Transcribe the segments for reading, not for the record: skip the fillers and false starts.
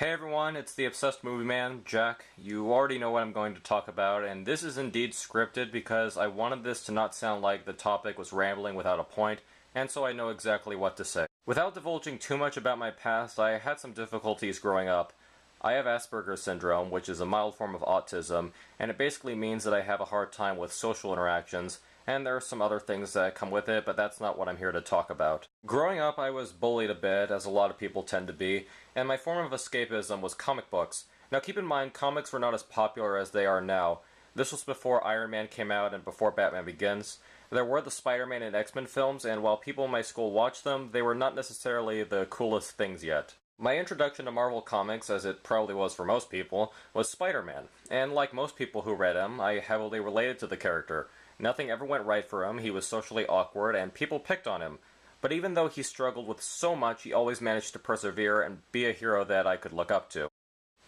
Hey everyone, it's the Obsessed Movie Man, Jack. You already know what I'm going to talk about, and this is indeed scripted because I wanted this to not sound like the topic was rambling without a point, and so I know exactly what to say. Without divulging too much about my past, I had some difficulties growing up. I have Asperger's syndrome, which is a mild form of autism, and it basically means that I have a hard time with social interactions, and there are some other things that come with it, but that's not what I'm here to talk about. Growing up, I was bullied a bit, as a lot of people tend to be, and my form of escapism was comic books. Now keep in mind, comics were not as popular as they are now. This was before Iron Man came out and before Batman Begins. There were the Spider-Man and X-Men films, and while people in my school watched them, they were not necessarily the coolest things yet. My introduction to Marvel Comics, as it probably was for most people, was Spider-Man, and like most people who read him, I heavily related to the character. Nothing ever went right for him, he was socially awkward, and people picked on him. But even though he struggled with so much, he always managed to persevere and be a hero that I could look up to.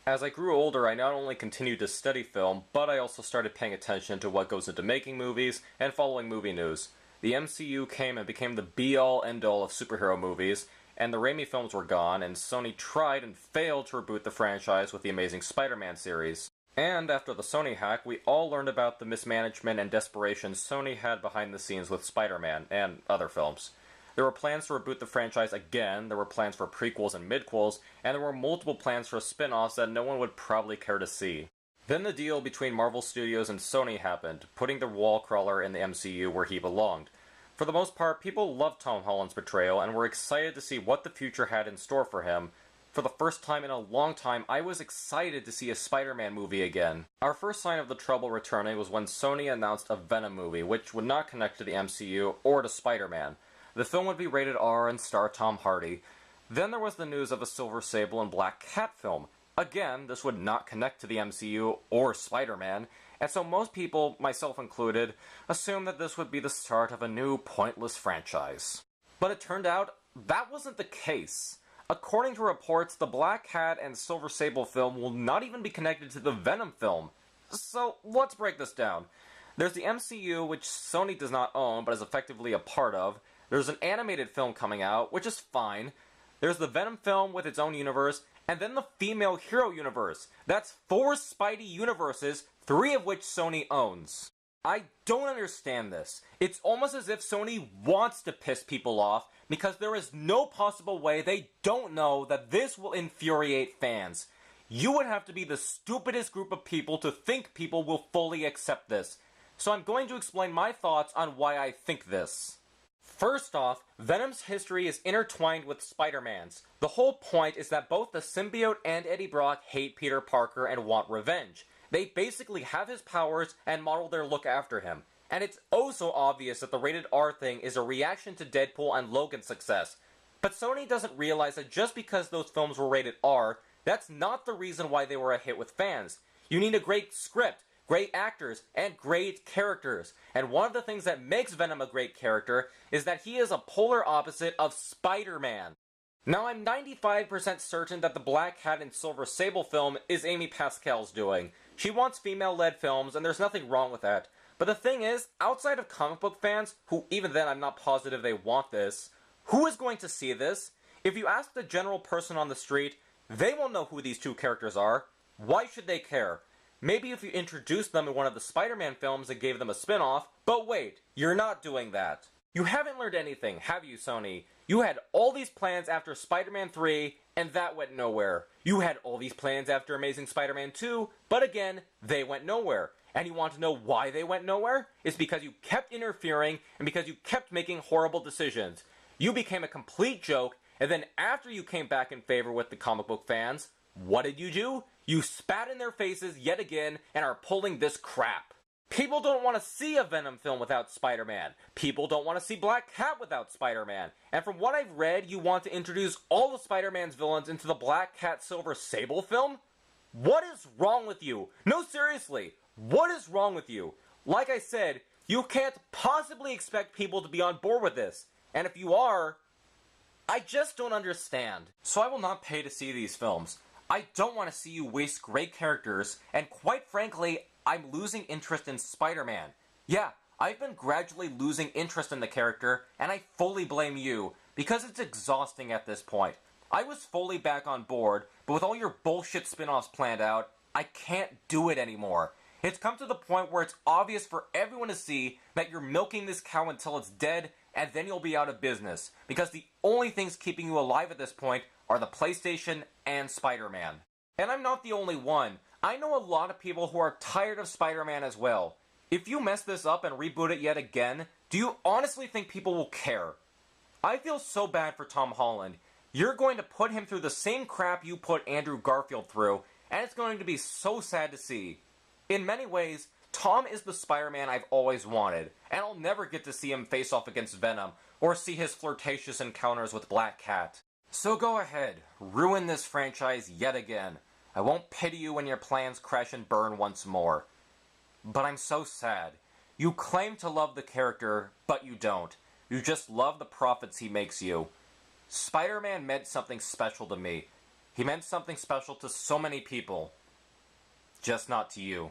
As I grew older, I not only continued to study film, but I also started paying attention to what goes into making movies and following movie news. The MCU came and became the be-all, end-all of superhero movies, and the Raimi films were gone, and Sony tried and failed to reboot the franchise with the Amazing Spider-Man series. And after the Sony hack, we all learned about the mismanagement and desperation Sony had behind the scenes with Spider-Man and other films. There were plans to reboot the franchise again, there were plans for prequels and midquels, and there were multiple plans for spin-offs that no one would probably care to see. Then the deal between Marvel Studios and Sony happened, putting the wall crawler in the MCU where he belonged. For the most part, people loved Tom Holland's portrayal and were excited to see what the future had in store for him. For the first time in a long time, I was excited to see a Spider-Man movie again. Our first sign of the trouble returning was when Sony announced a Venom movie, which would not connect to the MCU or to Spider-Man. The film would be rated R and star Tom Hardy. Then there was the news of a Silver Sable and Black Cat film. Again, this would not connect to the MCU or Spider-Man, and so most people, myself included, assumed that this would be the start of a new pointless franchise. But it turned out that wasn't the case. According to reports, the Black Cat and Silver Sable film will not even be connected to the Venom film. So let's break this down. There's the MCU, which Sony does not own but is effectively a part of. There's an animated film coming out, which is fine. There's the Venom film with its own universe, and then the female hero universe. That's 4 Spidey universes, 3 of which Sony owns. I don't understand this. It's almost as if Sony wants to piss people off, because there is no possible way they don't know that this will infuriate fans. You would have to be the stupidest group of people to think people will fully accept this. So I'm going to explain my thoughts on why I think this. First off, Venom's history is intertwined with Spider-Man's. The whole point is that both the symbiote and Eddie Brock hate Peter Parker and want revenge. They basically have his powers and model their look after him. And it's oh so obvious that the rated R thing is a reaction to Deadpool and Logan's success. But Sony doesn't realize that just because those films were rated R, that's not the reason why they were a hit with fans. You need a great script, great actors, and great characters. And one of the things that makes Venom a great character is that he is a polar opposite of Spider-Man. Now, I'm 95% certain that the Black Cat and Silver Sable film is Amy Pascal's doing. She wants female-led films, and there's nothing wrong with that. But the thing is, outside of comic book fans, who even then I'm not positive they want this, who is going to see this? If you ask the general person on the street, they won't know who these two characters are. Why should they care? Maybe if you introduced them in one of the Spider-Man films and gave them a spin-off, but wait, you're not doing that. You haven't learned anything, have you, Sony? You had all these plans after Spider-Man 3, and that went nowhere. You had all these plans after Amazing Spider-Man 2, but again, they went nowhere. And you want to know why they went nowhere? It's because you kept interfering, and because you kept making horrible decisions. You became a complete joke, and then after you came back in favor with the comic book fans, what did you do? You spat in their faces yet again and are pulling this crap. People don't want to see a Venom film without Spider-Man. People don't want to see Black Cat without Spider-Man. And from what I've read, you want to introduce all of Spider-Man's villains into the Black Cat Silver Sable film? What is wrong with you? No, seriously, what is wrong with you? Like I said, you can't possibly expect people to be on board with this. And if you are, I just don't understand. So I will not pay to see these films. I don't want to see you waste great characters, and quite frankly, I'm losing interest in Spider-Man. Yeah, I've been gradually losing interest in the character, and I fully blame you, because it's exhausting at this point. I was fully back on board, but with all your bullshit spin-offs planned out, I can't do it anymore. It's come to the point where it's obvious for everyone to see that you're milking this cow until it's dead, and then you'll be out of business, because the only things keeping you alive at this point are the PlayStation and Spider-Man. And I'm not the only one. I know a lot of people who are tired of Spider-Man as well. If you mess this up and reboot it yet again, do you honestly think people will care? I feel so bad for Tom Holland. You're going to put him through the same crap you put Andrew Garfield through, and it's going to be so sad to see. In many ways, Tom is the Spider-Man I've always wanted, and I'll never get to see him face off against Venom, or see his flirtatious encounters with Black Cat. So go ahead, ruin this franchise yet again. I won't pity you when your plans crash and burn once more. But I'm so sad. You claim to love the character, but you don't. You just love the profits he makes you. Spider-Man meant something special to me. He meant something special to so many people. Just not to you.